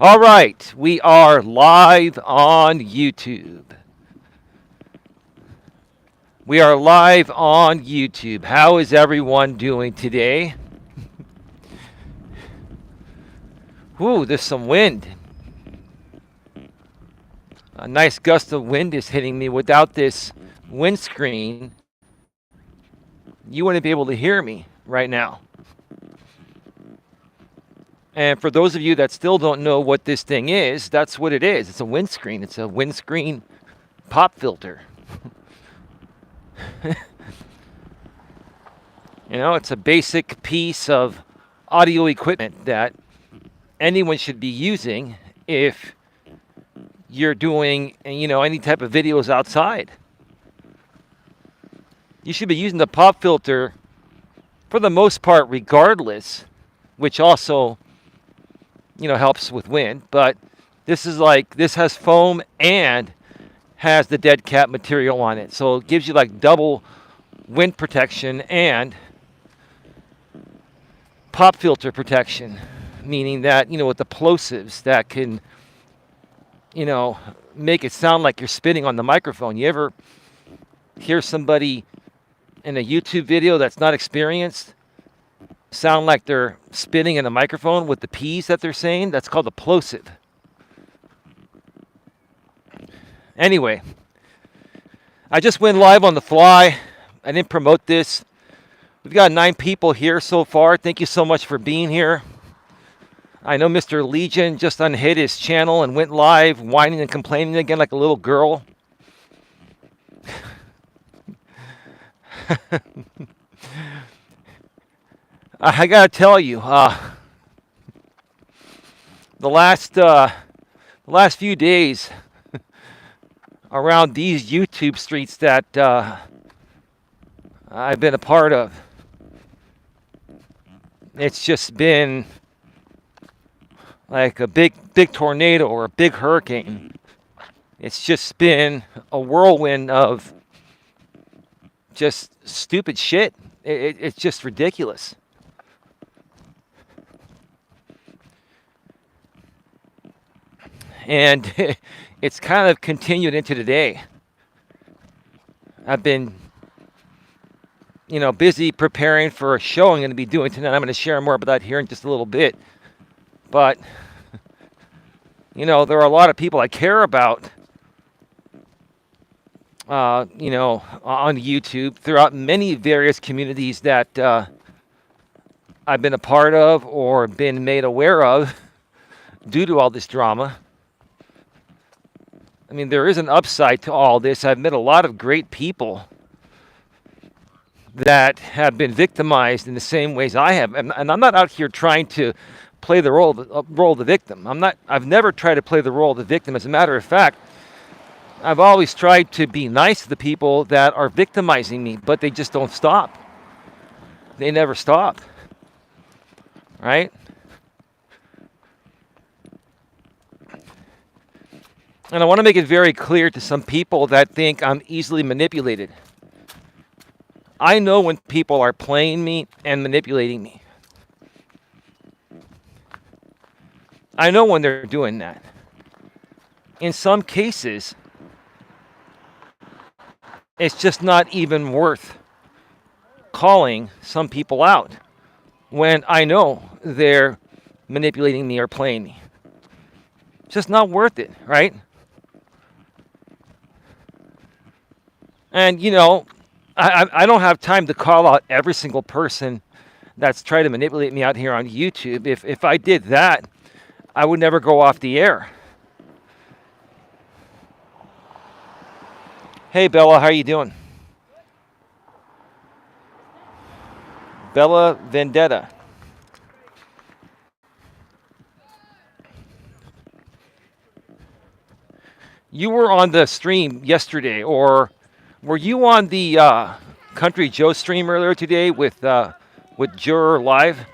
All right, we are live on YouTube. We are live on YouTube. How is everyone doing today? Ooh, there's some wind. A nice gust of wind is hitting me. Without this windscreen, you wouldn't be able to hear me right now. And for those of you that still don't know what this thing is, that's what it is. It's a windscreen. It's a windscreen pop filter. It's a basic piece of audio equipment that anyone should be using if you're doing, any type of videos outside. You should be using the pop filter for the most part regardless, which also, helps with wind. But this has foam and has the dead cat material on it. So it gives you like double wind protection and pop filter protection, meaning that, with the plosives that can, make it sound like you're spitting on the microphone. You ever hear somebody in a YouTube video that's not experienced sound like they're spitting in a microphone with the P's that they're saying? That's called a plosive. Anyway, I just went live on the fly. I didn't promote this. We've got 9 people here so far. Thank you so much for being here. I know Mr. Legion just unhid his channel and went live, whining and complaining again like a little girl. I gotta tell you, the last few days around these YouTube streets that I've been a part of, it's just been like a big tornado or a big hurricane. It's just been a whirlwind of just stupid shit. It's just ridiculous. And it's kind of continued into today. I've been, busy preparing for a show I'm going to be doing tonight. I'm going to share more about that here in just a little bit. But, there are a lot of people I care about, on YouTube throughout many various communities that I've been a part of or been made aware of due to all this drama. I mean, there is an upside to all this. I've met a lot of great people that have been victimized in the same ways I have. And I'm not out here trying to play the role of the victim. I've never tried to play the role of the victim. As a matter of fact, I've always tried to be nice to the people that are victimizing me, but they just don't stop. They never stop. Right? And I want to make it very clear to some people that think I'm easily manipulated. I know when people are playing me and manipulating me. I know when they're doing that. In some cases, it's just not even worth calling some people out when I know they're manipulating me or playing me. It's just not worth it, right? And, I don't have time to call out every single person that's trying to manipulate me out here on YouTube. If I did that, I would never go off the air. Hey, Bella, how you doing? Bella Vendetta. You were on the stream yesterday, or were you on the Country Joe stream earlier today with Juror Live?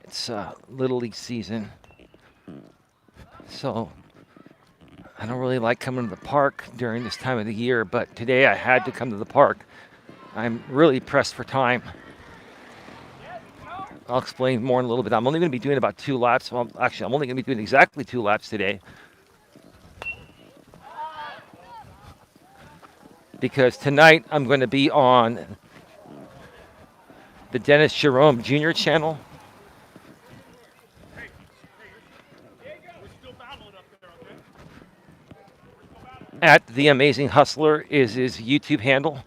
It's Little League season, so I don't really like coming to the park during this time of the year, but today I had to come to the park. I'm really pressed for time. I'll explain more in a little bit. I'm only going to be doing about 2 laps. Well, actually, I'm only going to be doing exactly 2 laps today. Because tonight I'm going to be on the Dennis Jerome Jr. channel. At The Amazing Hustler is his YouTube handle.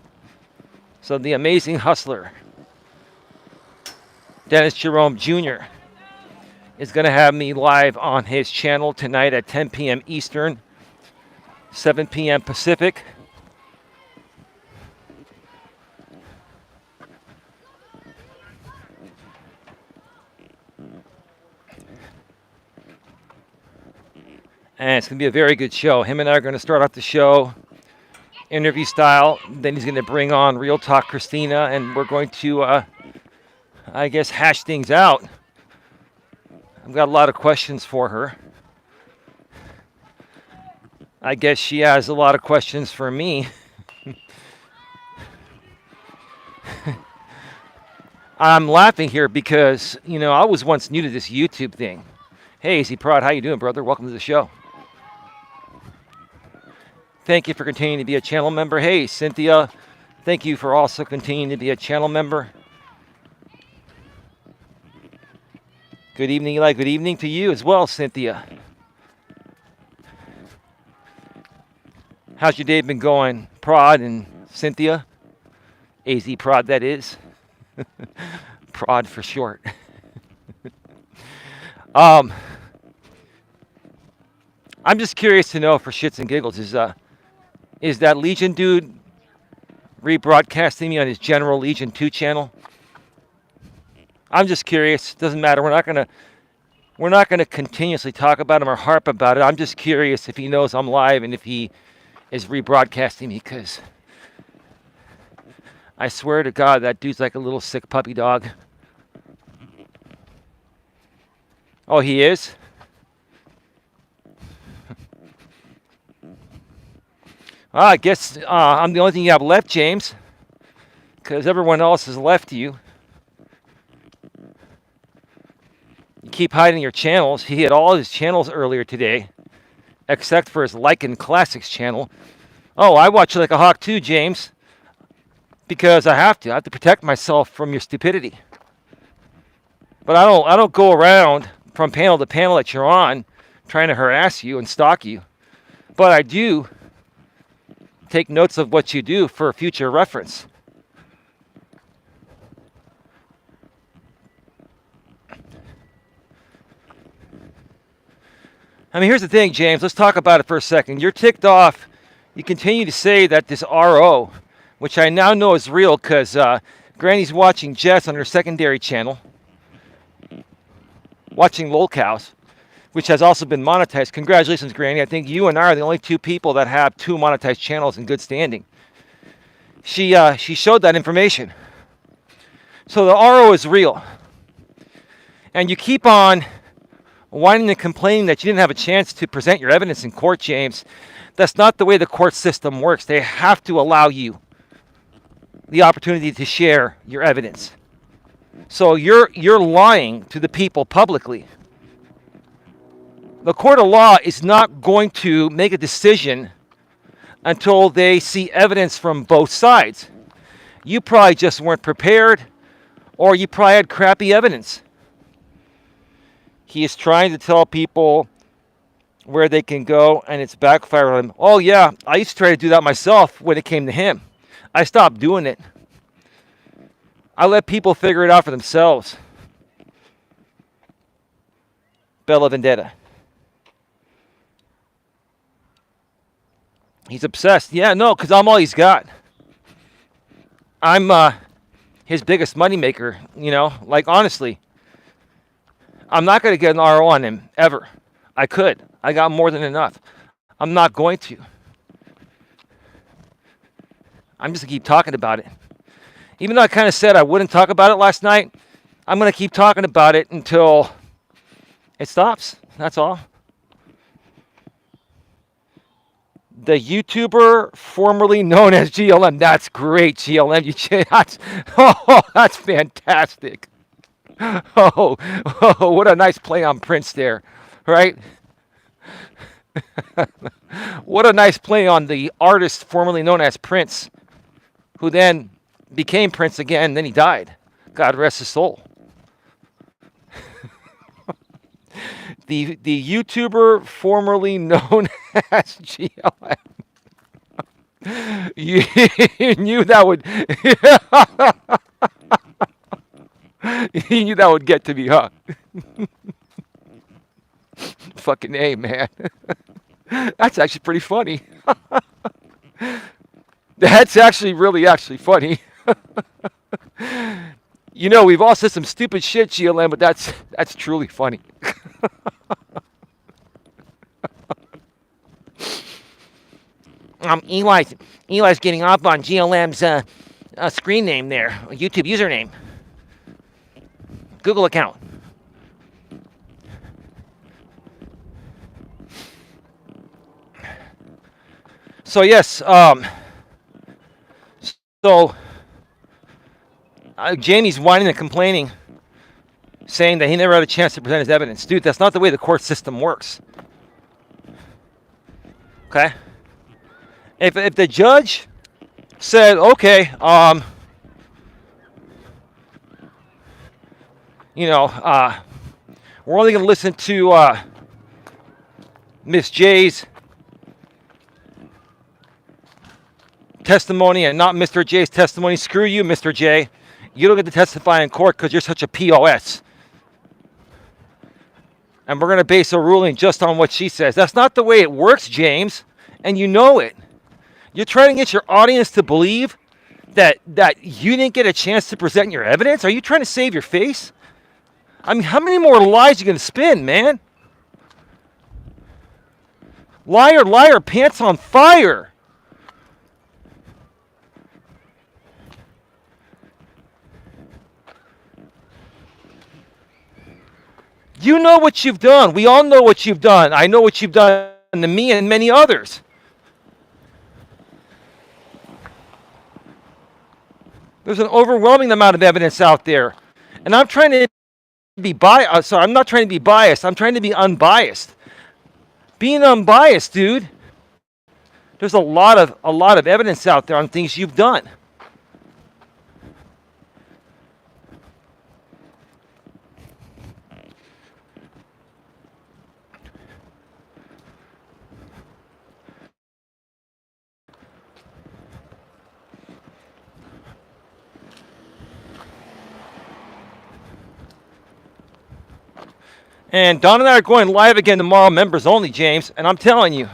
So The Amazing Hustler, Dennis Jerome Jr., is going to have me live on his channel tonight at 10 p.m. Eastern, 7 p.m. Pacific. And it's going to be a very good show. Him and I are going to start off the show interview style. Then he's going to bring on Real Talk Christina, and we're going to, I guess, hash things out. I've got a lot of questions for her. I guess she has a lot of questions for me. I'm laughing here because, you know, I was once new to this YouTube thing. Hey, Easy Prod, how you doing, brother? Welcome to the show. Thank you for continuing to be a channel member. Hey, Cynthia, thank you for also continuing to be a channel member. Good evening, Eli. Good evening to you as well, Cynthia. How's your day been going, Prod and Cynthia? AZ Prod, that is. Prod for short. I'm just curious to know, for shits and giggles, is that Legion dude rebroadcasting me on his General Legion 2 channel? I'm just curious. Doesn't matter. We're not gonna continuously talk about him or harp about it. I'm just curious if he knows I'm live and if he is rebroadcasting me, because I swear to God, that dude's like a little sick puppy dog. Oh, he is? I guess I'm the only thing you have left, James, because everyone else has left you. You keep hiding your channels. He had all his channels earlier today, except for his Lycan Classics channel. Oh, I watch like a hawk too, James, because I have to. I have to protect myself from your stupidity. But I don't go around from panel to panel that you're on trying to harass you and stalk you. But I do take notes of what you do for future reference. I mean, here's the thing, James. Let's talk about it for a second. You're ticked off. You continue to say that this RO, which I now know is real because Granny's watching Jess on her secondary channel, watching LolCows, which has also been monetized. Congratulations, Granny. I think you and I are the only 2 people that have 2 monetized channels in good standing. She showed that information. So the RO is real. And you keep on whining and complaining that you didn't have a chance to present your evidence in court, James. That's not the way the court system works. They have to allow you the opportunity to share your evidence. So you're lying to the people publicly. The court of law is not going to make a decision until they see evidence from both sides. You probably just weren't prepared, or you probably had crappy evidence. He is trying to tell people where they can go, and it's backfired on him. Oh yeah, I used to try to do that myself when it came to him. I stopped doing it. I let people figure it out for themselves. Bella Vendetta. He's obsessed. Yeah, no, because I'm all he's got. I'm his biggest moneymaker, you know. Like, honestly, I'm not going to get an RO on him, ever. I could. I got more than enough. I'm not going to. I'm just going to keep talking about it. Even though I kind of said I wouldn't talk about it last night, I'm going to keep talking about it until it stops. That's all. The YouTuber formerly known as GLM. That's great, GLM. That's fantastic. Oh, oh, what a nice play on Prince there, right? What a nice play on the artist formerly known as Prince, who then became Prince again, then he died. God rest his soul. The YouTuber formerly known as GLM. You knew that would you knew that would get to me, huh? Fucking A, man. That's actually pretty funny. That's actually really actually funny. You know, we've all said some stupid shit, GLM, but that's truly funny. Eli's getting off on GLM's screen name there, YouTube username, Google account. So yes, Jamie's whining and complaining, saying that he never had a chance to present his evidence. Dude, that's not the way the court system works. Okay? If the judge said, okay, we're only going to listen to Miss J's testimony and not Mr. J's testimony. Screw you, Mr. J. You don't get to testify in court because you're such a POS. And we're going to base a ruling just on what she says. That's not the way it works, James. And you know it. You're trying to get your audience to believe that you didn't get a chance to present your evidence? Are you trying to save your face? I mean, how many more lies are you going to spin, man? Liar, liar, pants on fire. You know what you've done. We all know what you've done. I know what you've done to me and many others. There's an overwhelming amount of evidence out there. And I'm trying to be biased. Sorry, I'm not trying to be biased. I'm trying to be unbiased. Being unbiased, dude. There's a lot of evidence out there on things you've done. And Don and I are going live again tomorrow, members only, James. And I'm telling you,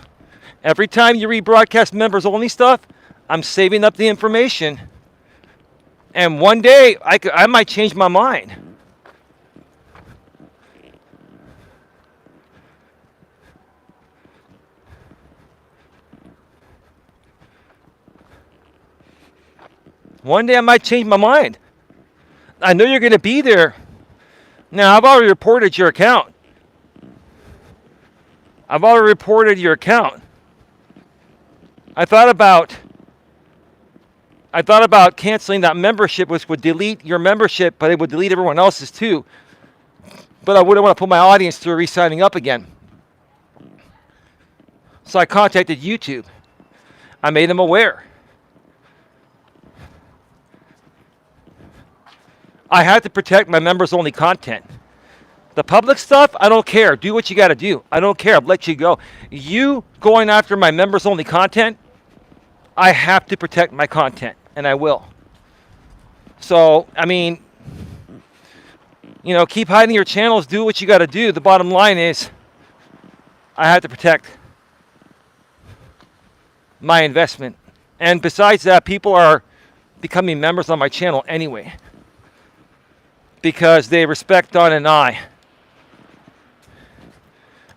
every time you rebroadcast members only stuff, I'm saving up the information. And one day, I might change my mind. One day I might change my mind. I know you're going to be there. Now, I've already reported your account. I thought about canceling that membership, which would delete your membership, but it would delete everyone else's too. But I wouldn't want to put my audience through re-signing up again. So I contacted YouTube. I made them aware. I had to protect my members-only content. The public stuff, I don't care. Do what you got to do. I don't care. I'll let you go. You going after my members-only content, I have to protect my content, and I will. So, I mean, keep hiding your channels. Do what you got to do. The bottom line is I have to protect my investment. And besides that, people are becoming members on my channel anyway, because they respect Don and I.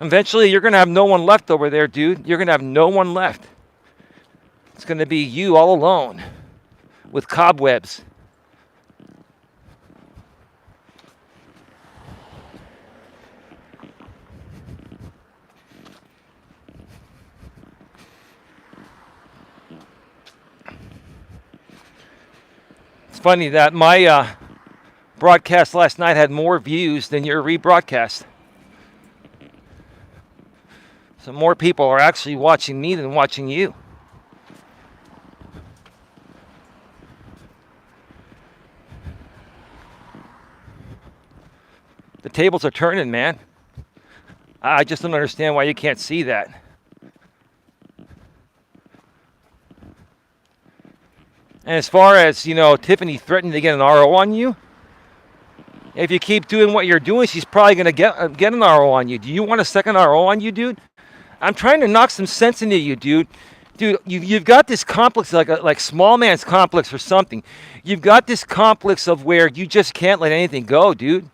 Eventually, you're going to have no one left over there, dude. You're going to have no one left. It's going to be you all alone with cobwebs. It's funny that my broadcast last night had more views than your rebroadcast. So more people are actually watching me than watching you. The tables are turning, man. I just don't understand why you can't see that. And as far as, Tiffany threatening to get an RO on you, if you keep doing what you're doing, she's probably going to get an RO on you. Do you want a second RO on you, dude? I'm trying to knock some sense into you, dude. Dude, you've got this complex, like small man's complex or something. You've got this complex of where you just can't let anything go, dude.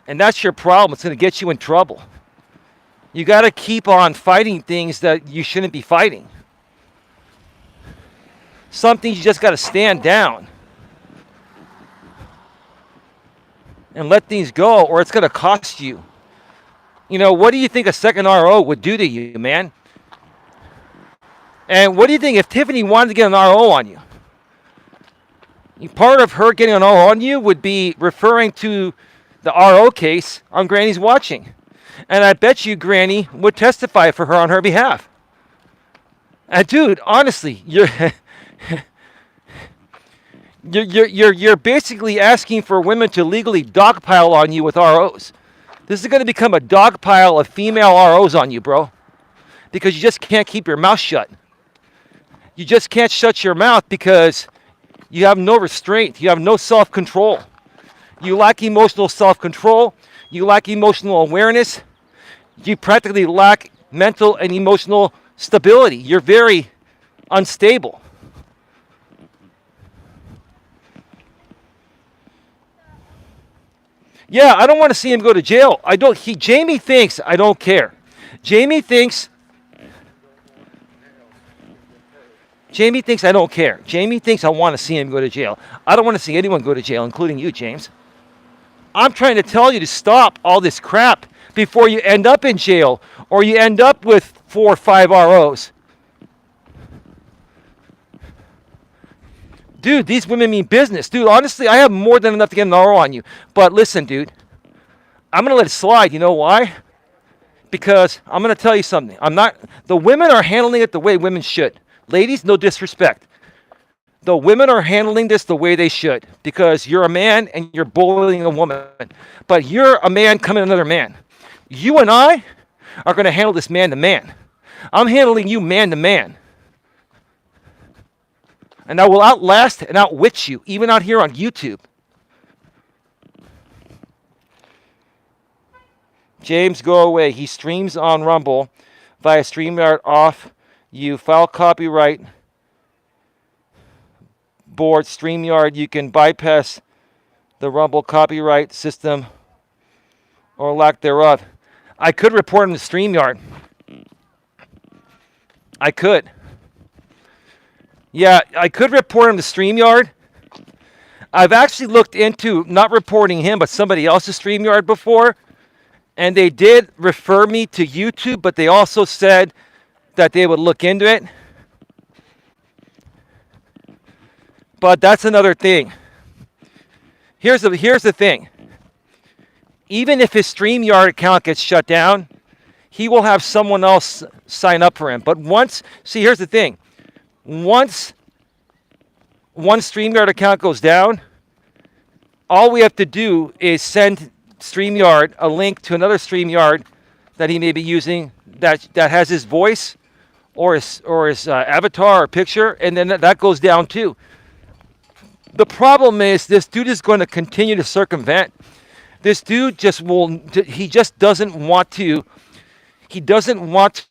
And that's your problem. It's going to get you in trouble. You got to keep on fighting things that you shouldn't be fighting. Some things you just got to stand down and let things go, or it's going to cost you. What do you think a second RO would do to you, man? And what do you think if Tiffany wanted to get an RO on you? Part of her getting an RO on you would be referring to the RO case on Granny's watching. And I bet you Granny would testify for her on her behalf. And dude, honestly, you're basically asking for women to legally dogpile on you with ROs. This is going to become a dogpile of female ROs on you, bro. Because you just can't keep your mouth shut. You just can't shut your mouth because you have no restraint. You have no self-control. You lack emotional self-control. You lack emotional awareness. You practically lack mental and emotional stability. You're very unstable. Yeah, I don't want to see him go to jail. Jamie thinks I don't care. Jamie thinks I don't care. Jamie thinks I want to see him go to jail. I don't want to see anyone go to jail, including you, James. I'm trying to tell you to stop all this crap before you end up in jail or you end up with 4 or 5 ROs. Dude, these women mean business. Dude, honestly, I have more than enough to get an RO on you. But listen, dude, I'm going to let it slide. You know why? Because I'm going to tell you something. The women are handling it the way women should. Ladies, no disrespect. The women are handling this the way they should because you're a man and you're bullying a woman. But you're a man coming another man. You and I are going to handle this man to man. I'm handling you man to man. And I will outlast and outwit you, even out here on YouTube. James, go away. He streams on Rumble via StreamYard off. You file copyright board StreamYard. You can bypass the Rumble copyright system or lack thereof. I could report him to StreamYard. I could. Yeah, I could report him to StreamYard. I've actually looked into not reporting him, but somebody else's StreamYard before. And they did refer me to YouTube, but they also said that they would look into it. But that's another thing. Here's the thing. Even if his StreamYard account gets shut down, he will have someone else sign up for him. But here's the thing. Once one StreamYard account goes down, all we have to do is send StreamYard a link to another StreamYard that he may be using that has his voice or his avatar or picture, and then that goes down too. The problem is this dude is going to continue to circumvent. This dude just doesn't want to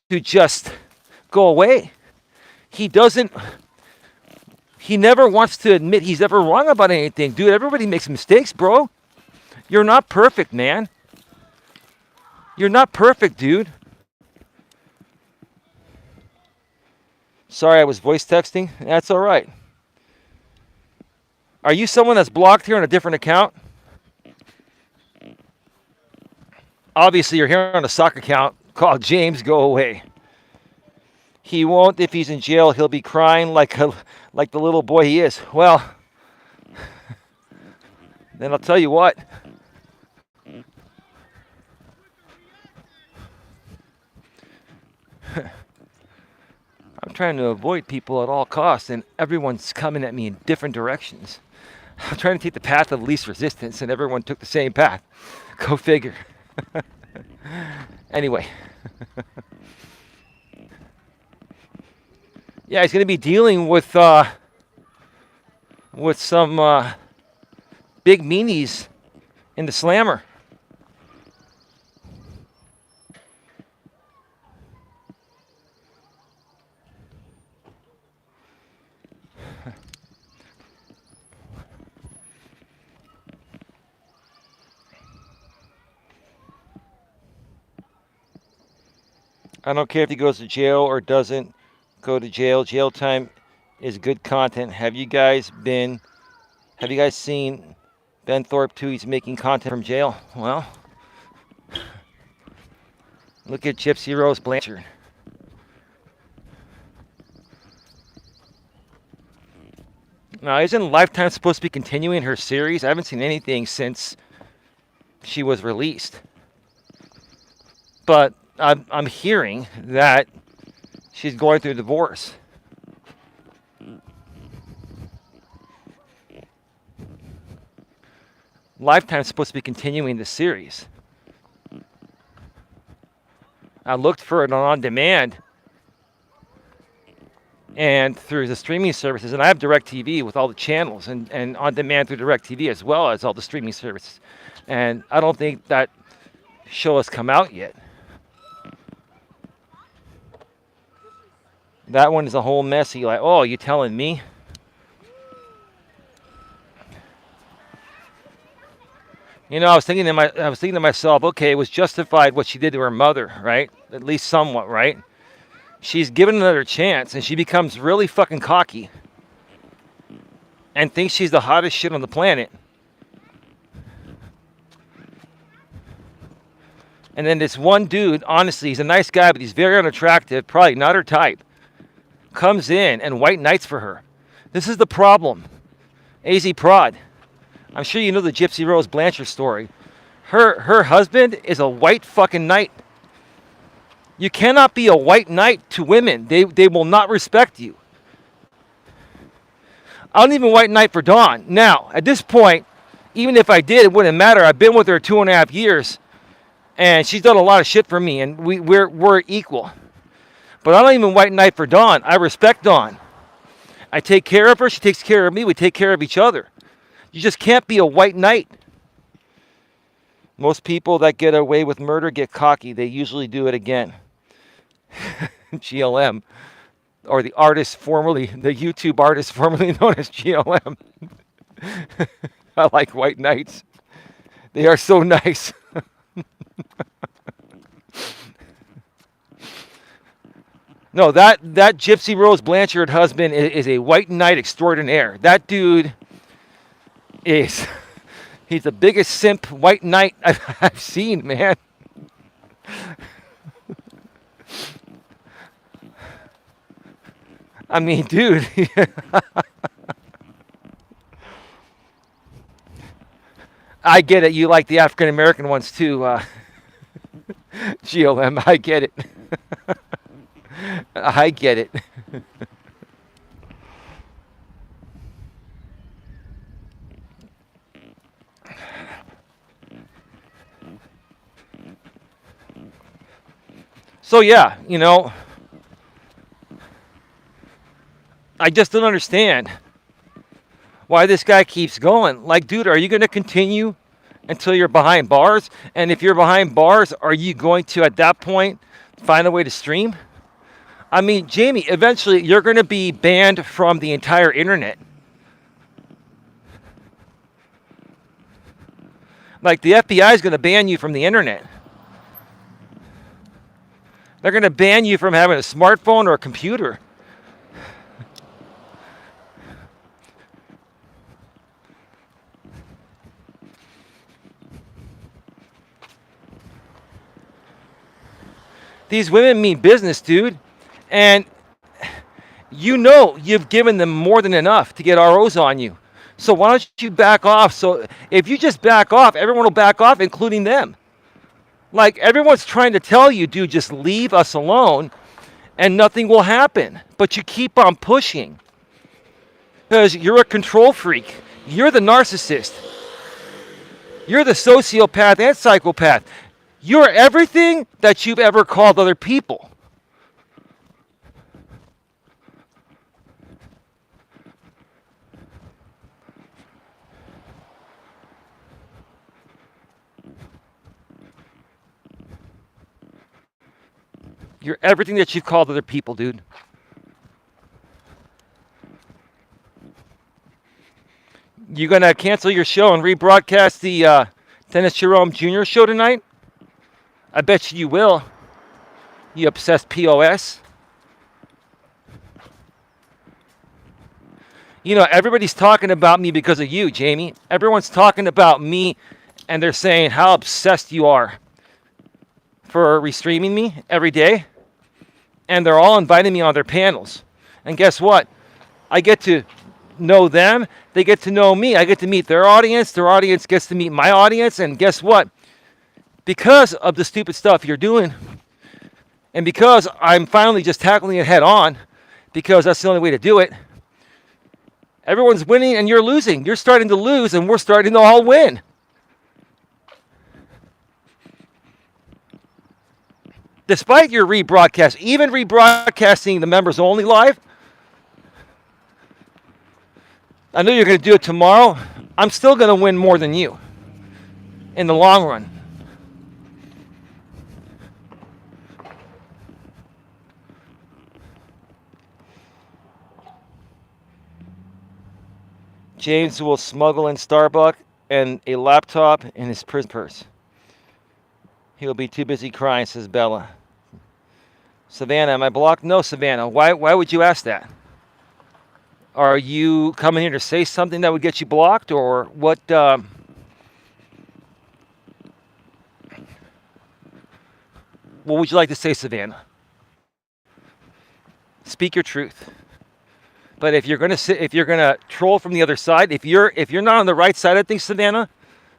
just go away. He never wants to admit he's ever wrong about anything. Dude, everybody makes mistakes, bro. You're not perfect, man. You're not perfect, dude. Sorry, I was voice texting. That's all right. Are you someone that's blocked here on a different account? Obviously, you're here on a sock account called James. Go away. He won't. If he's in jail, he'll be crying like the little boy he is. Well, then I'll tell you what. I'm trying to avoid people at all costs, and everyone's coming at me in different directions. I'm trying to take the path of least resistance, and everyone took the same path. Go figure. Anyway. Yeah, he's going to be dealing with some big meanies in the slammer. I don't care if he goes to jail or doesn't go to jail. Jail time is good content. Have you guys seen Ben Thorpe too? He's making content from jail. Well, look at Gypsy Rose Blanchard. Now, isn't Lifetime supposed to be continuing her series? I haven't seen anything since she was released. But I'm hearing that she's going through a divorce. Lifetime's supposed to be continuing the series. I looked for it on demand and through the streaming services, and I have DirecTV with all the channels and on demand through DirecTV as well as all the streaming services. And I don't think that show has come out yet. That one is a whole messy, like, oh, you telling me? You know, I was thinking to myself, okay, it was justified what she did to her mother, right? At least somewhat, right? She's given another chance, and she becomes really fucking cocky and thinks she's the hottest shit on the planet. And then this one dude, honestly, he's a nice guy, but he's very unattractive, probably not her type, comes in and white knights for her. This is the problem. AZ Prod. I'm sure you know the Gypsy Rose Blanchard story. Her husband is a white fucking knight. You cannot be a white knight to women. They will not respect you. I don't even white knight for Dawn. Now, at this point, even if I did, it wouldn't matter. I've been with her 2.5 years, and she's done a lot of shit for me, and we're equal. But I don't even white knight for Dawn. I respect Dawn. I take care of her. She takes care of me. We take care of each other. You just can't be a white knight. Most people that get away with murder get cocky. They usually do it again. GLM, or the YouTube artist formerly known as GLM. I like white knights. They are so nice. No, that Gypsy Rose Blanchard husband is a white knight extraordinaire. That dude he's the biggest simp white knight I've seen, man. I mean, dude. I get it. You like the African American ones too, GLM. I get it. I get it. So yeah, you know, I just don't understand why this guy keeps going. Like, dude, are you going to continue until you're behind bars? And if you're behind bars, are you going to, at that point, find a way to stream? I mean, Jamie, eventually you're going to be banned from the entire internet. Like, the FBI is going to ban you from the internet. They're going to ban you from having a smartphone or a computer. These women mean business, dude. And you know you've given them more than enough to get ROs on you. So why don't you back off? So if you just back off, everyone will back off, including them. Like everyone's trying to tell you, dude, just leave us alone and nothing will happen. But you keep on pushing because you're a control freak. You're the narcissist. You're the sociopath and psychopath. You're everything that you've ever called other people. You're everything that you've called other people, dude. You gonna cancel your show and rebroadcast the Dennis Jerome Jr. show tonight? I bet you will. You obsessed POS. You know, everybody's talking about me because of you, Jamie. Everyone's talking about me, and they're saying how obsessed you are for restreaming me every day. And they're all inviting me on their panels. And guess what? I get to know them. They get to know me. I get to meet their audience. Their audience gets to meet my audience. And guess what? Because of the stupid stuff you're doing, and because I'm finally just tackling it head on, because that's the only way to do it, everyone's winning and you're losing. You're starting to lose and we're starting to all win. Despite your rebroadcast, even rebroadcasting the members only live, I know you're going to do it tomorrow. I'm still going to win more than you in the long run. James will smuggle in Starbucks and a laptop in his prison purse. He'll be too busy crying, says Bella. Savannah, am I blocked? No, Savannah. Why would you ask that? Are you coming here to say something that would get you blocked, or what? What would you like to say, Savannah? Speak your truth. But if you're gonna troll from the other side, if you're not on the right side of things, Savannah,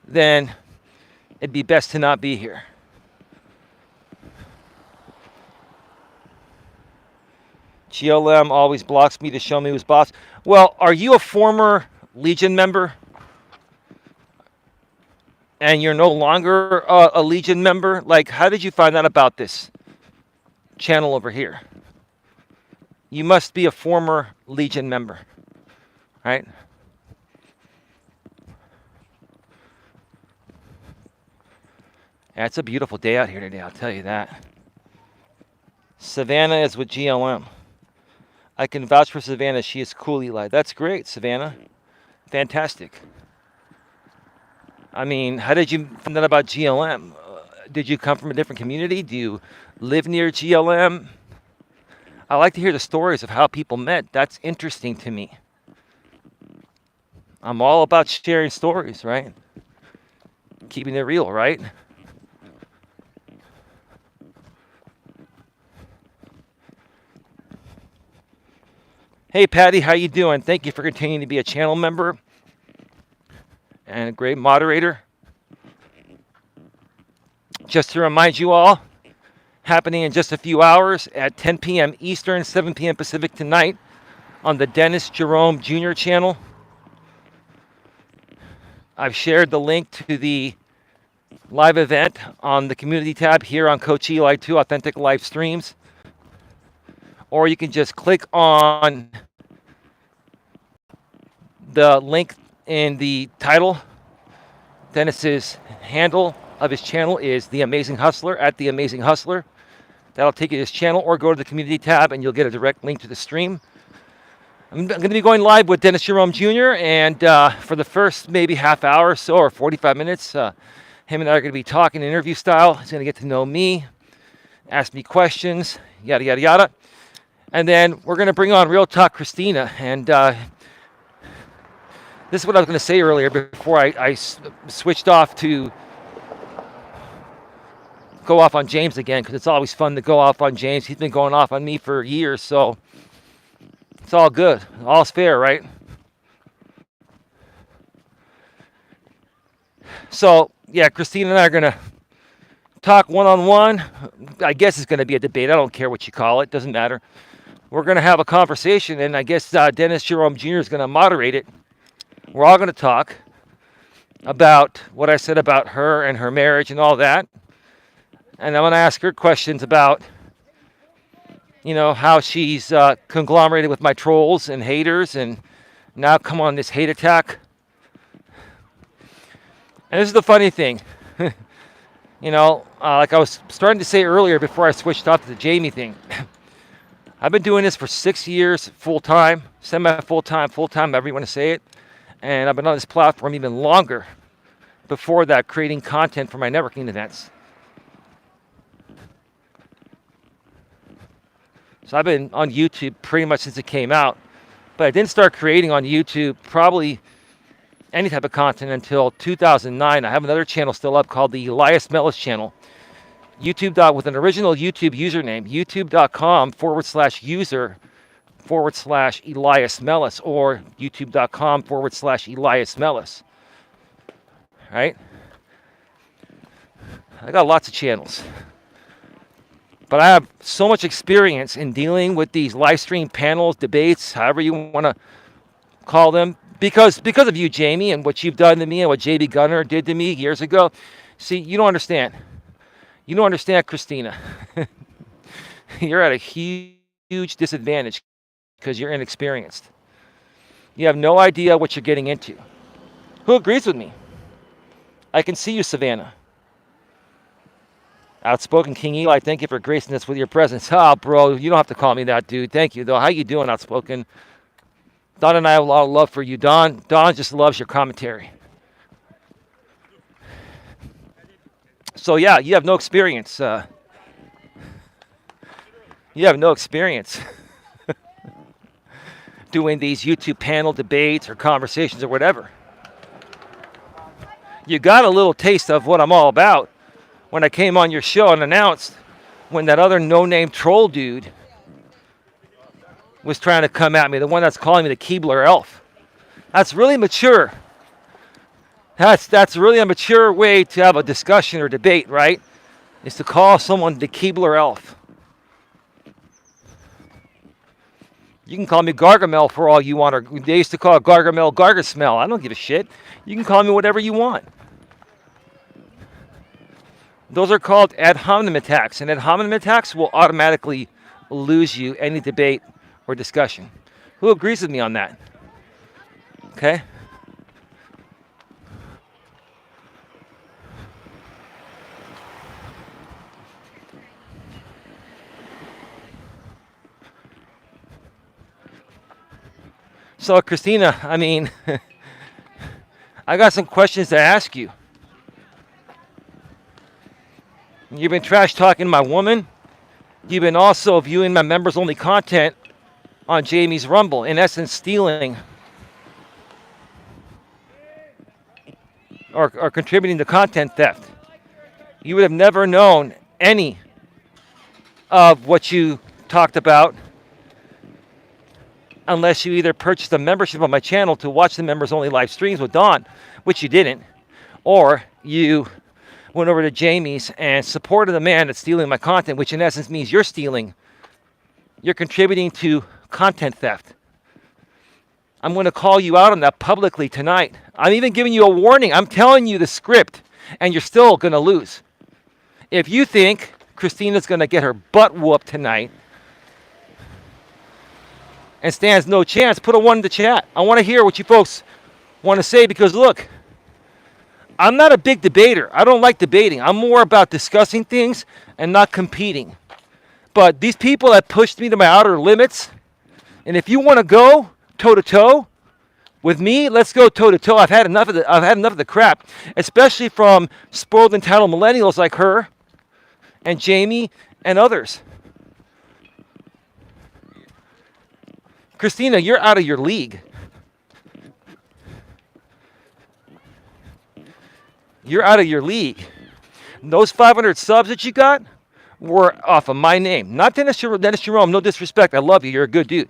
then it'd be best to not be here. GLM always blocks me to show me who's boss. Well, are you a former Legion member? And you're no longer a Legion member? Like, how did you find out about this channel over here? You must be a former Legion member, right? Yeah, it's a beautiful day out here today, I'll tell you that. Savannah is with GLM. I can vouch for Savannah. She is cool, Eli. That's great, Savannah. Fantastic. I mean, how did you find out about GLM? Did you come from a different community? Do you live near GLM? I like to hear the stories of how people met. That's interesting to me. I'm all about sharing stories, right? Keeping it real, right? Hey, Patty, how you doing? Thank you for continuing to be a channel member and a great moderator. Just to remind you all, happening in just a few hours at 10 p.m. Eastern, 7 p.m. Pacific tonight on the Dennis Jerome Jr. channel. I've shared the link to the live event on the community tab here on Coach Eli 2 Authentic Live Streams. Or you can just click on the link in the title. Dennis's handle of his channel is The Amazing Hustler, at The Amazing Hustler. That'll take you to his channel, or go to the community tab and you'll get a direct link to the stream. I'm going to be going live with Dennis Jerome Jr. and for the first maybe half hour or so, or 45 minutes, him and I are going to be talking interview style. He's going to get to know me, ask me questions, yada, yada, yada. And then we're going to bring on Real Talk Christina. And this is what I was going to say earlier before I switched off to go off on James again, because it's always fun to go off on James. He's been going off on me for years, so it's all good. All's fair, right? So, yeah, Christina and I are going to talk one-on-one. I guess it's going to be a debate. I don't care what you call it. Doesn't matter. We're going to have a conversation, and I guess Dennis Jerome Jr. is going to moderate it. We're all going to talk about what I said about her and her marriage and all that. And I'm going to ask her questions about, how she's conglomerated with my trolls and haters and now come on this hate attack. And this is the funny thing. Like I was starting to say earlier before I switched off to the Jamie thing. I've been doing this for 6 years, full-time, semi-full-time, however you want to say it. And I've been on this platform even longer before that, creating content for my networking events. So I've been on YouTube pretty much since it came out. But I didn't start creating on YouTube probably any type of content until 2009. I have another channel still up called the Elias Melas channel. YouTube with an original YouTube username, youtube.com/user/Elias Melas or youtube.com/Elias Melas. Right? I got lots of channels. But I have so much experience in dealing with these live stream panels, debates, however you want to call them, because of you, Jamie, and what you've done to me and what JB Gunner did to me years ago. See, you don't understand. You don't understand, Christina. You're at a huge disadvantage because you're inexperienced. You have no idea what you're getting into. Who agrees with me? I can see you, Savannah. Outspoken King Eli, thank you for gracing us with your presence. Ah, bro, you don't have to call me that, dude. Thank you, though. How you doing, Outspoken? Don and I have a lot of love for you. Don just loves your commentary. So, yeah, you have no experience. You have no experience doing these YouTube panel debates or conversations or whatever. You got a little taste of what I'm all about when I came on your show and announced when that other no-name troll dude was trying to come at me, the one that's calling me the Keebler elf. That's really mature. That's really a mature way to have a discussion or debate, right? Is to call someone the Keebler elf. You can call me Gargamel for all you want, or they used to call Gargamel Gargasmell. I don't give a shit. You can call me whatever you want. Those are called ad hominem attacks, and ad hominem attacks will automatically lose you any debate or discussion. Who agrees with me on that? Okay? So, Christina, I mean, I got some questions to ask you. You've been trash talking my woman. You've been also viewing my members only content on Jamie's Rumble, in essence stealing or contributing to content theft. You would have never known any of what you talked about unless you either purchased a membership on my channel to watch the members only live streams with Dawn, which you didn't, or you went over to Jamie's and supported the man that's stealing my content, which in essence means you're stealing. You're contributing to content theft. I'm going to call you out on that publicly tonight. I'm even giving you a warning. I'm telling you the script, and you're still going to lose. If you think Christina's going to get her butt whooped tonight and stands no chance, put a 1 in the chat. I want to hear what you folks want to say, because look, I'm not a big debater. I don't like debating. I'm more about discussing things and not competing. But these people that pushed me to my outer limits, and if you want to go toe-to-toe with me, let's go toe-to-toe. I've had enough of the crap, especially from spoiled entitled millennials like her and Jamie and others. Christina, you're out of your league. You're out of your league. Those 500 subs that you got were off of my name. Not Dennis Jerome, no disrespect. I love you. You're a good dude.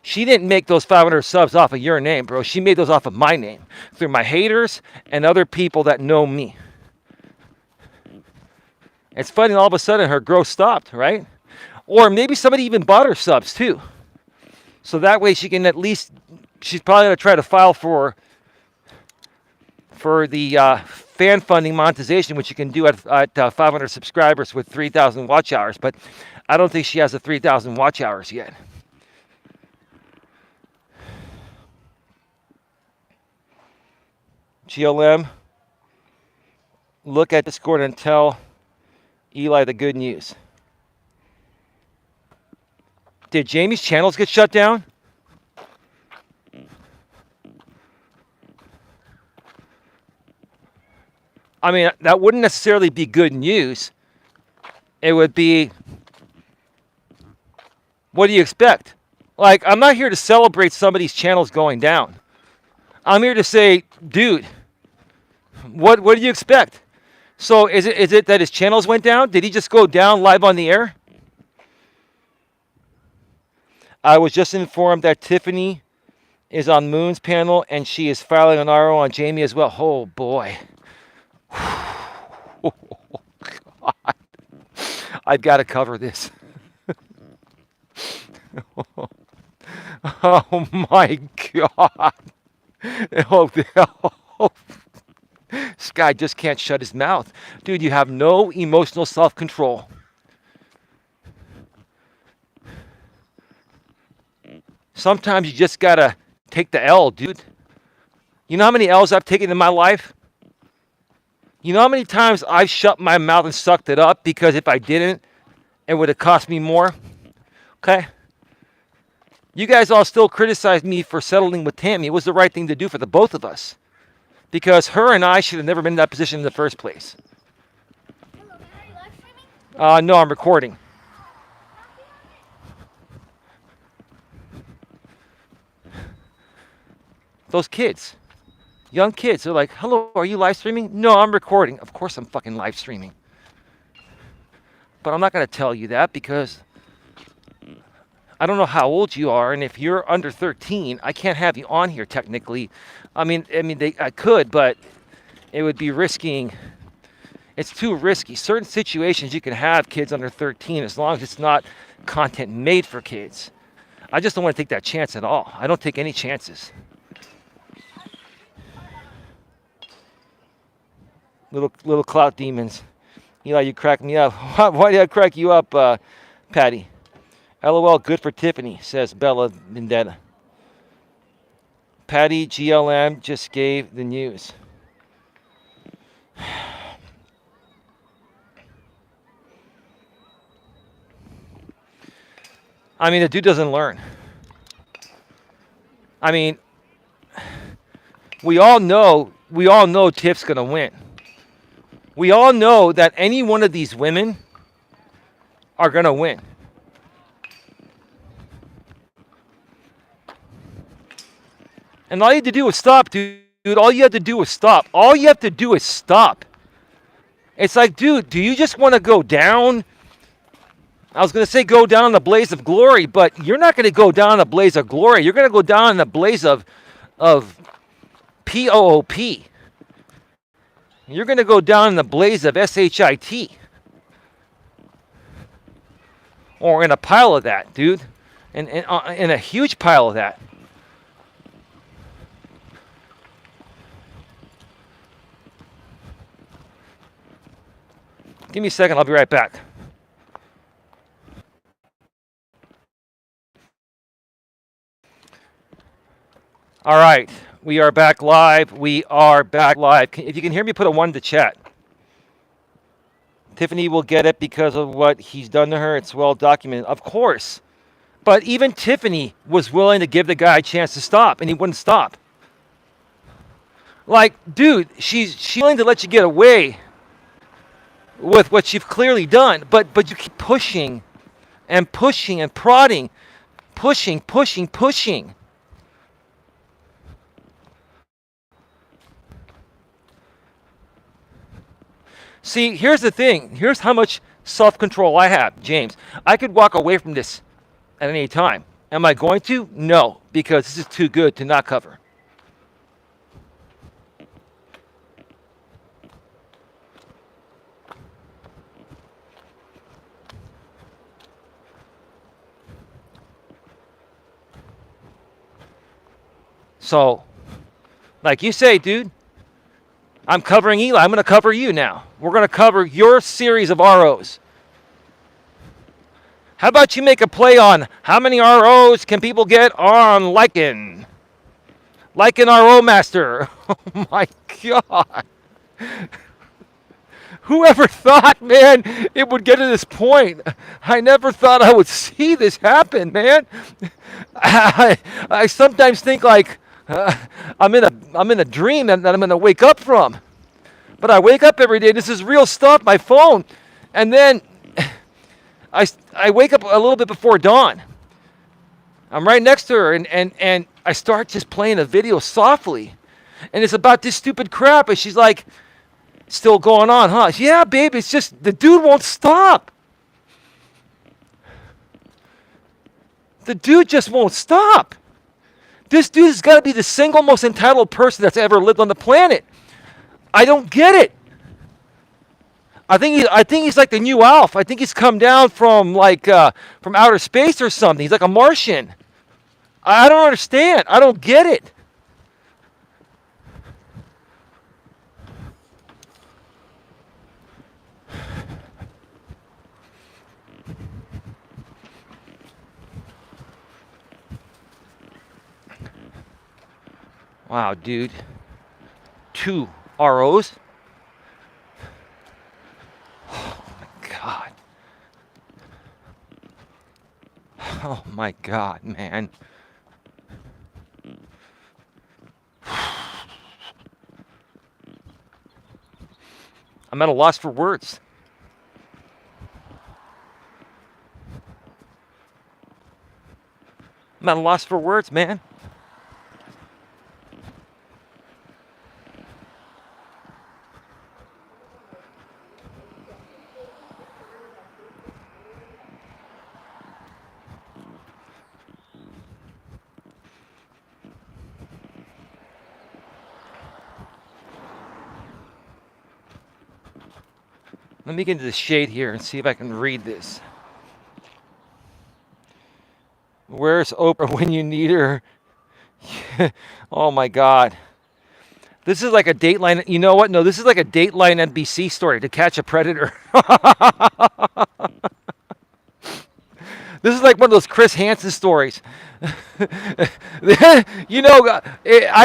She didn't make those 500 subs off of your name, bro. She made those off of my name through my haters and other people that know me. It's funny, all of a sudden her growth stopped, right? Or maybe somebody even bought her subs too. So that way she can at least, she's probably going to try to file for the fan funding monetization, which you can do at 500 subscribers with 3,000 watch hours. But I don't think she has the 3,000 watch hours yet. GLM, look at Discord and tell Eli the good news. Did Jamie's channels get shut down? I mean, that wouldn't necessarily be good news. It would be, what do you expect? Like, I'm not here to celebrate somebody's channels going down. I'm here to say, dude, what do you expect? So is it that his channels went down? Did he just go down live on the air? I was just informed that Tiffany is on Moon's panel and she is filing an RO on Jamie as well. Oh boy. Oh, God. I've got to cover this. Oh my God. Oh, this guy just can't shut his mouth. Dude, you have no emotional self-control. Sometimes you just got to take the L, dude. You know how many L's I've taken in my life? You know how many times I've shut my mouth and sucked it up because if I didn't, it would have cost me more? Okay? You guys all still criticize me for settling with Tammy. It was the right thing to do for the both of us. Because her and I should have never been in that position in the first place. Hello, man. Are you live streaming? No, I'm recording. Those kids, young kids, they're like, hello, are you live streaming? No, I'm recording. Of course I'm fucking live streaming. But I'm not going to tell you that because I don't know how old you are, and if you're under 13, I can't have you on here technically. I could, but it would be risking. It's too risky. Certain situations you can have kids under 13 as long as it's not content made for kids. I just don't want to take that chance at all. I don't take any chances. Little clout demons. Eli, you crack me up. Why did I crack you up, Patty? LOL, good for Tiffany, says Bella Vendetta. Patty GLM just gave the news. I mean, the dude doesn't learn. I mean, we all know Tiff's going to win. We all know that any one of these women are going to win. And all you have to do is stop, dude. All you have to do is stop. All you have to do is stop. It's like, dude, do you just want to go down? I was going to say go down in the blaze of glory, but you're not going to go down in the blaze of glory. You're going to go down in the blaze of POOP. You're going to go down in the blaze of SHIT. Or in a pile of that, dude. In a huge pile of that. Give me a second, I'll be right back. All right, we are back live. If you can hear me, put a 1 to chat. Tiffany will get it because of what he's done to her. It's well documented. Of course. But even Tiffany was willing to give the guy a chance to stop, and he wouldn't stop. Like, dude, she's willing to let you get away with what you've clearly done, but you keep pushing and pushing and prodding, pushing. See, here's the thing. Here's how much self-control I have, James. I could walk away from this at any time. Am I going to? No, because this is too good to not cover. So, like you say, dude, I'm covering Eli. I'm going to cover you now. We're going to cover your series of ROs. How about you make a play on how many ROs can people get on Lycan? Lycan RO Master. Oh my God. Whoever thought, man, it would get to this point? I never thought I would see this happen, man. I sometimes think like I'm in a dream that I'm going to wake up from. But I wake up every day. This is real stuff. My phone, and then I wake up a little bit before dawn. I'm right next to her, and I start just playing a video softly, and it's about this stupid crap, and she's like, "Still going on, huh?" Yeah, babe. It's just the dude won't stop. The dude just won't stop. This dude has got to be the single most entitled person that's ever lived on the planet. I don't get it. I think he's like the new Alf. I think he's come down from from outer space or something. He's like a Martian. I don't understand. I don't get it. Wow, dude. 2 ROs? Oh my God. Oh my God, man. I'm at a loss for words. I'm at a loss for words, man. Let me get into the shade here and see if I can read this. Where's Oprah when you need her? Oh my God. This is like a Dateline. You know what? No, this is like a Dateline NBC story, To Catch a Predator. This is like one of those Chris Hansen stories. I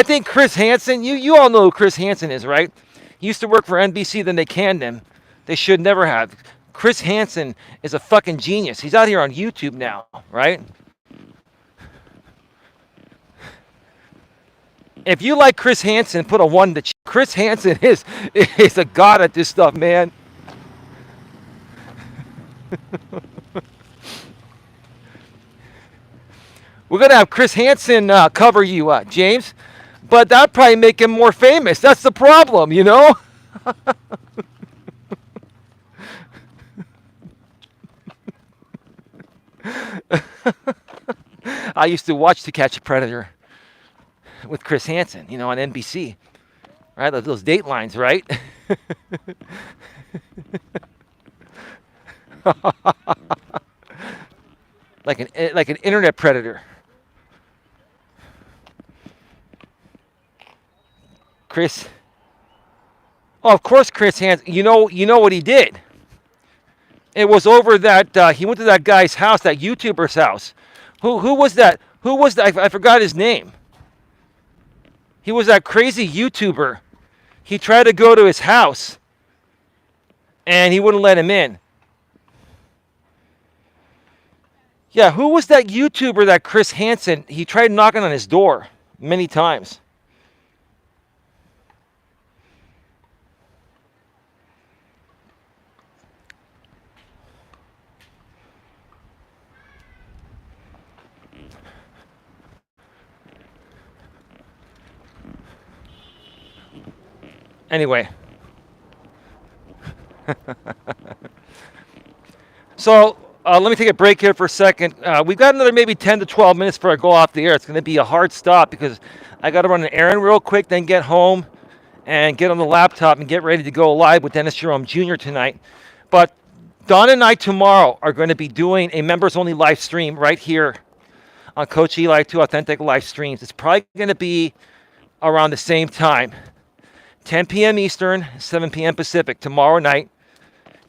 think Chris Hansen, you all know who Chris Hansen is, right? He used to work for NBC, then they canned him. They should never have. Chris Hansen is a fucking genius. He's out here on YouTube now, right? If you like Chris Hansen, put a 1 to Chris Hansen is a god at this stuff, man. We're going to have Chris Hansen cover you, James. But that'd probably make him more famous. That's the problem, you know? I used to watch To Catch a Predator with Chris Hansen, on NBC. Right? Those Datelines, right? like an internet predator. Chris. Oh, of course, Chris Hansen. You know what he did. It was over that he went to that guy's house, that YouTuber's house. Who was that? Who was that? I forgot his name. He was that crazy YouTuber. He tried to go to his house, and he wouldn't let him in. Yeah, who was that YouTuber, that Chris Hansen? He tried knocking on his door many times. Anyway. So Let me take a break here for a second. We've got another maybe 10 to 12 minutes before I go off the air. It's going to be a hard stop because I got to run an errand real quick, then get home and get on the laptop and get ready to go live with Dennis Jerome Jr. tonight. But Don and I tomorrow are going to be doing a members-only live stream right here on Coach Eli 2 Authentic Live Streams. It's probably going to be around the same time, 10 p.m. Eastern, 7 p.m. Pacific tomorrow night.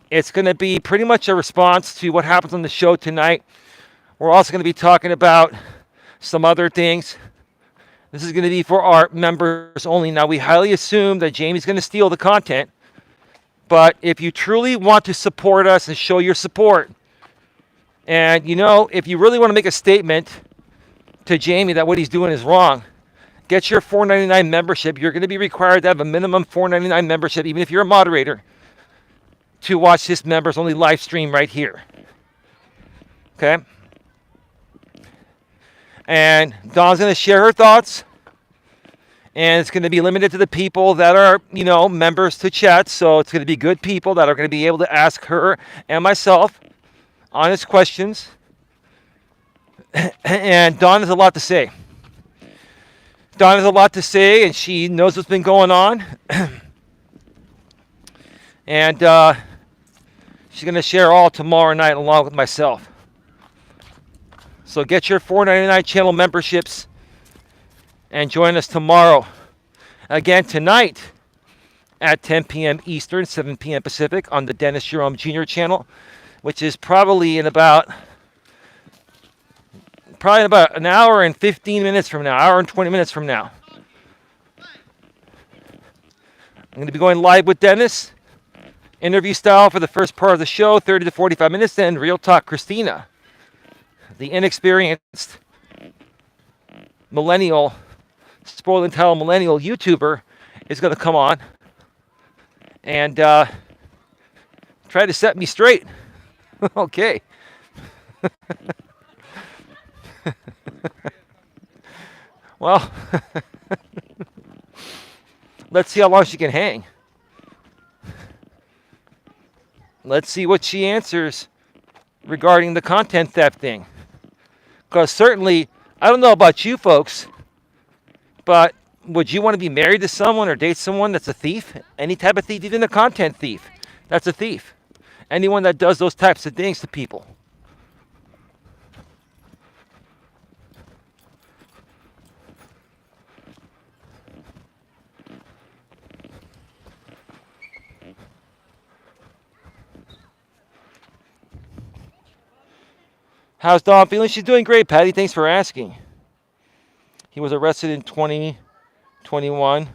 It's going to be pretty much a response to what happens on the show tonight. We're also going to be talking about some other things. This is going to be for our members only. Now, we highly assume that Jamie's going to steal the content. But if you truly want to support us and show your support, and, if you really want to make a statement to Jamie that what he's doing is wrong, get your $4.99 membership. You're going to be required to have a minimum $4.99 membership, even if you're a moderator, to watch this members only live stream right here. Okay? And Dawn's going to share her thoughts. And it's going to be limited to the people that are, members to chat. So it's going to be good people that are going to be able to ask her and myself honest questions. And Dawn has a lot to say. Dawn has a lot to say, and she knows what's been going on. And she's going to share all tomorrow night along with myself. So get your $4.99 channel memberships and join us tomorrow. Again, tonight at 10 p.m. Eastern, 7 p.m. Pacific on the Dennis Jerome Jr. channel, which is probably in about an hour and 15 minutes from now, hour and 20 minutes from now. I'm going to be going live with Dennis. Interview style for the first part of the show, 30 to 45 minutes, then Real Talk Christina, the inexperienced millennial, spoiled and entitled millennial YouTuber, is going to come on and try to set me straight. Okay. Well, let's see how long she can hang. Let's see what she answers regarding the content theft thing. Because certainly, I don't know about you folks, but would you want to be married to someone or date someone that's a thief? Any type of thief, even a content thief, that's a thief. Anyone that does those types of things to people. How's Dawn feeling? She's doing great, Patty. Thanks for asking. He was arrested in 2021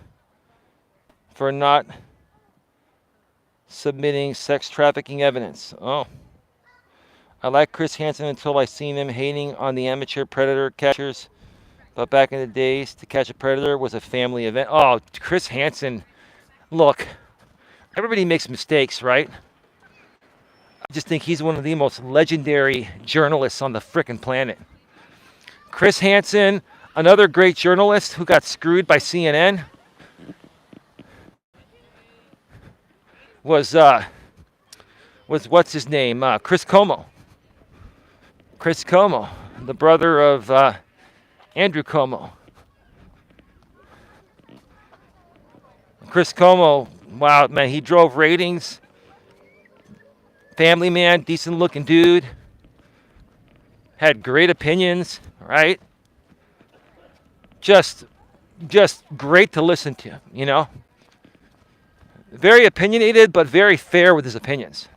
for not submitting sex trafficking evidence. Oh. I like Chris Hansen until I seen him hating on the amateur predator catchers. But back in the days, to catch a predator was a family event. Oh, Chris Hansen. Look, everybody makes mistakes, right? I just think he's one of the most legendary journalists on the frickin' planet. Chris Hansen, another great journalist who got screwed by CNN, was what's his name? Chris Como. Chris Como, the brother of Andrew Como. Chris Como, wow, man, he drove ratings. Family man, decent looking dude. Had great opinions, right? Just great to listen to, Very opinionated, but very fair with his opinions.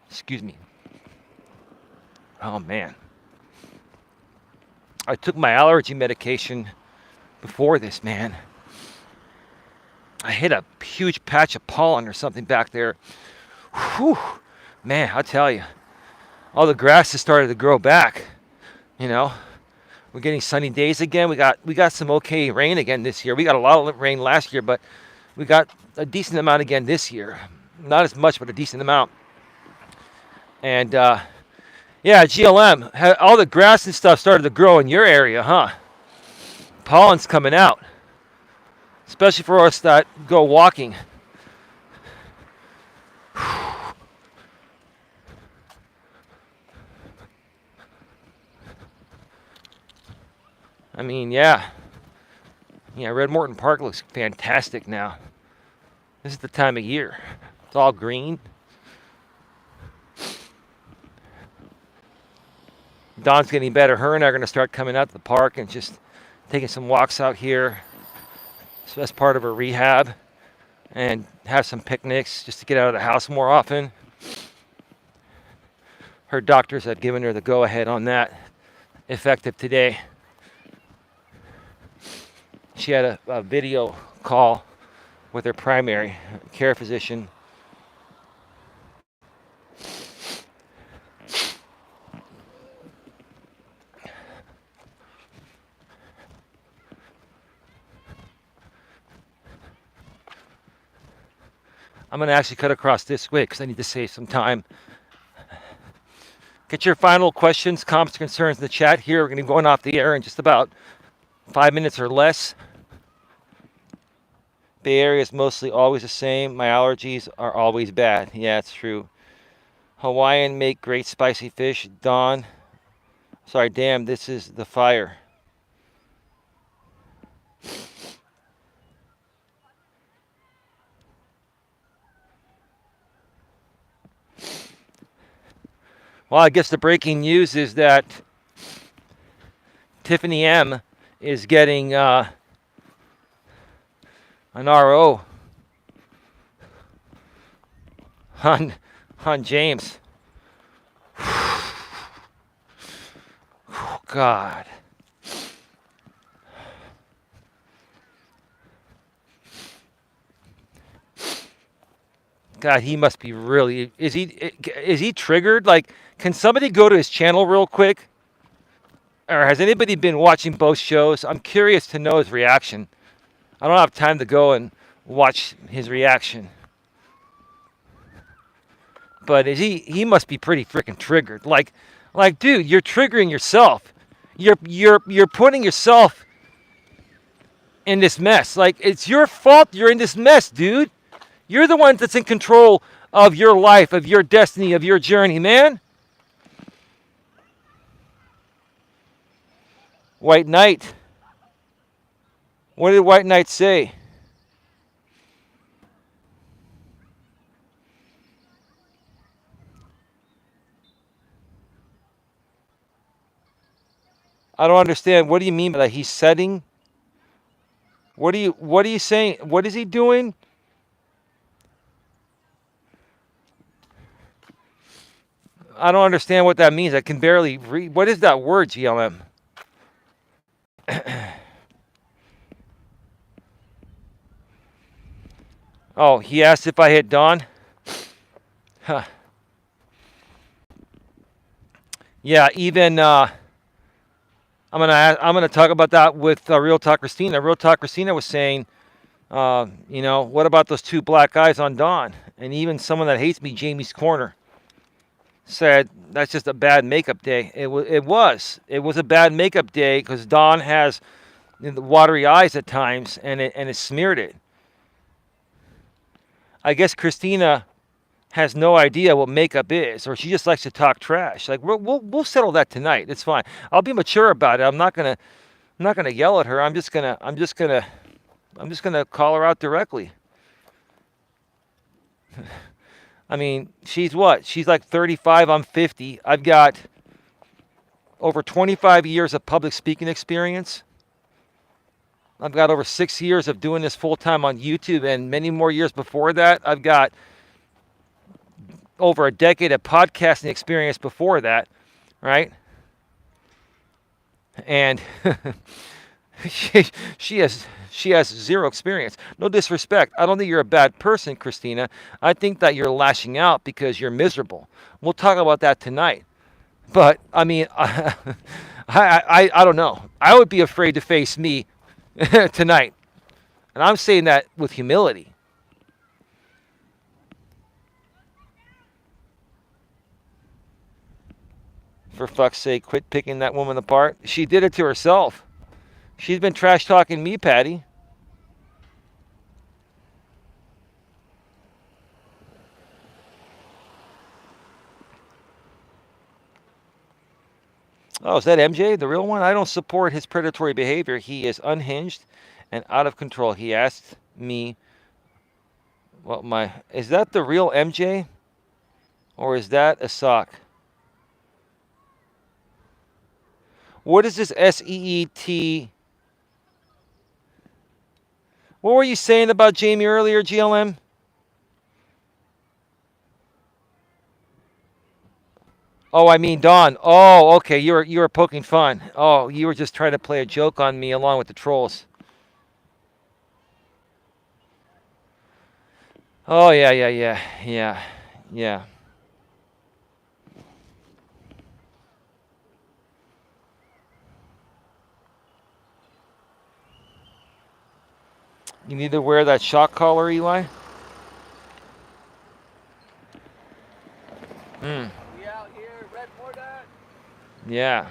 Excuse me. Oh, man. I took my allergy medication before this, man. I hit a huge patch of pollen or something back there. Whew. Man, I'll tell you. All the grass has started to grow back. We're getting sunny days again. We got some okay rain again this year. We got a lot of rain last year, but we got a decent amount again this year. Not as much, but a decent amount. And GLM, all the grass and stuff started to grow in your area, huh? Pollen's coming out. Especially for us that go walking. I mean, yeah. Yeah, Red Morton Park looks fantastic now. This is the time of year. It's all green. Dawn's getting better. Her and I are going to start coming out to the park and just taking some walks out here. So that's part of her rehab. And have some picnics just to get out of the house more often. Her doctors have given her the go-ahead on that, effective today. She had a video call with her primary care physician. I'm going to actually cut across this way because I need to save some time. Get your final questions, comments, concerns in the chat here. We're going to be going off the air in just about 5 minutes or less. Bay Area is mostly always the same. My allergies are always bad. Yeah, it's true. Hawaiian make great spicy fish. Dawn. Sorry, damn, this is the fire. Well, I guess the breaking news is that Tiffany M is getting an RO on James. God. God, he must be really. Is he triggered? Like, can somebody go to his channel real quick? Or has anybody been watching both shows? I'm curious to know his reaction. I don't have time to go and watch his reaction. But he must be pretty freaking triggered. Like, dude, you're triggering yourself. You're putting yourself in this mess. Like, it's your fault you're in this mess, dude. You're the one that's in control of your life, of your destiny, of your journey, man. White Knight. What did White Knight say? I don't understand. What do you mean by that? He's setting? What are you saying? What is he doing? I don't understand what that means. I can barely read. What is that word, GLM? Oh, he asked if I hit Dawn. Huh. Yeah, even I'm gonna talk about that with Real Talk Christina. Real Talk Christina was saying, what about those two black guys on Dawn? And even someone that hates me, Jamie's Corner, said that's just a bad makeup day. It was a bad makeup day because Dawn has the watery eyes at times, and it smeared it. I guess Christina has no idea what makeup is, or she just likes to talk trash. Like we'll settle that tonight. It's fine. I'll be mature about it. I'm not gonna yell at her. I'm just gonna call her out directly. I mean, she's what? She's like 35. I'm 50. I've got over 25 years of public speaking experience. I've got over 6 years of doing this full time on YouTube, and many more years before that. I've got over a decade of podcasting experience before that, right? And she has zero experience. No disrespect. I don't think you're a bad person, Christina. I think that you're lashing out because you're miserable. We'll talk about that tonight. But I mean, I don't know. I would be afraid to face me tonight, and I'm saying that with humility. For fuck's sake, quit picking that woman apart. She did it to herself. She's been trash talking me, Patty. Oh, is that MJ, the real one? I don't support his predatory behavior. He is unhinged and out of control. He asked me what my. Is that the real MJ? Or is that a sock? What is this SEET? What were you saying about Jamie earlier, GLM? Oh, I mean Don. Oh, okay. You were poking fun. Oh, you were just trying to play a joke on me along with the trolls. Oh yeah, yeah, yeah, yeah, yeah. You need to wear that shock collar, Eli. Hmm. We out here, red for that. Yeah.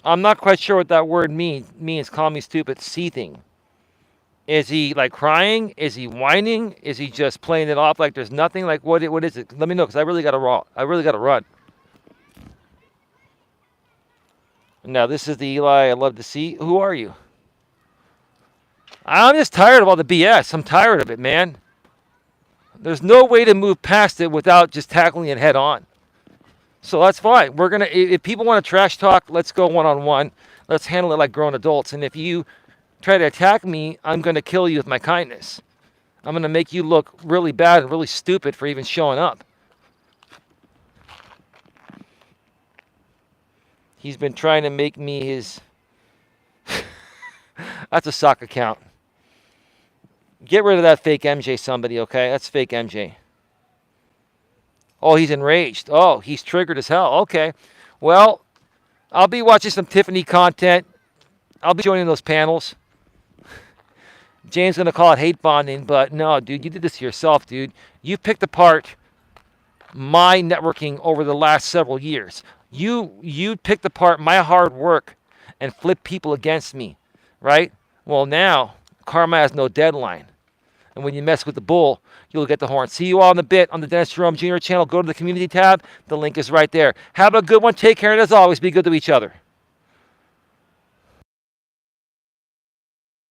I'm not quite sure what that word means. Call me stupid. Seething. Is he like crying? Is he whining? Is he just playing it off like there's nothing? Like what is it? Let me know because I really got to run. I really got to run. Now this is the Eli I love to see. Who are you? I'm just tired of all the BS. I'm tired of it, man. There's no way to move past it without just tackling it head on. So that's fine. We're gonna if people want to trash talk, let's go one on one. Let's handle it like grown adults. And if you try to attack me, I'm gonna kill you with my kindness. I'm gonna make you look really bad and really stupid for even showing up. He's been trying to make me his. That's a sock account. Get rid of that fake MJ, somebody, okay? That's fake MJ. Oh, he's enraged. Oh, he's triggered as hell. Okay. Well, I'll be watching some Tiffany content. I'll be joining those panels. James going to call it hate bonding, but no, dude, you did this to yourself, dude. You picked apart my networking over the last several years. You picked apart my hard work and flipped people against me, right? Well, now karma has no deadline. And when you mess with the bull, you'll get the horn. See you all in a bit on the Dennis Jerome Jr. channel. Go to the community tab. The link is right there. Have a good one. Take care. And as always, be good to each other.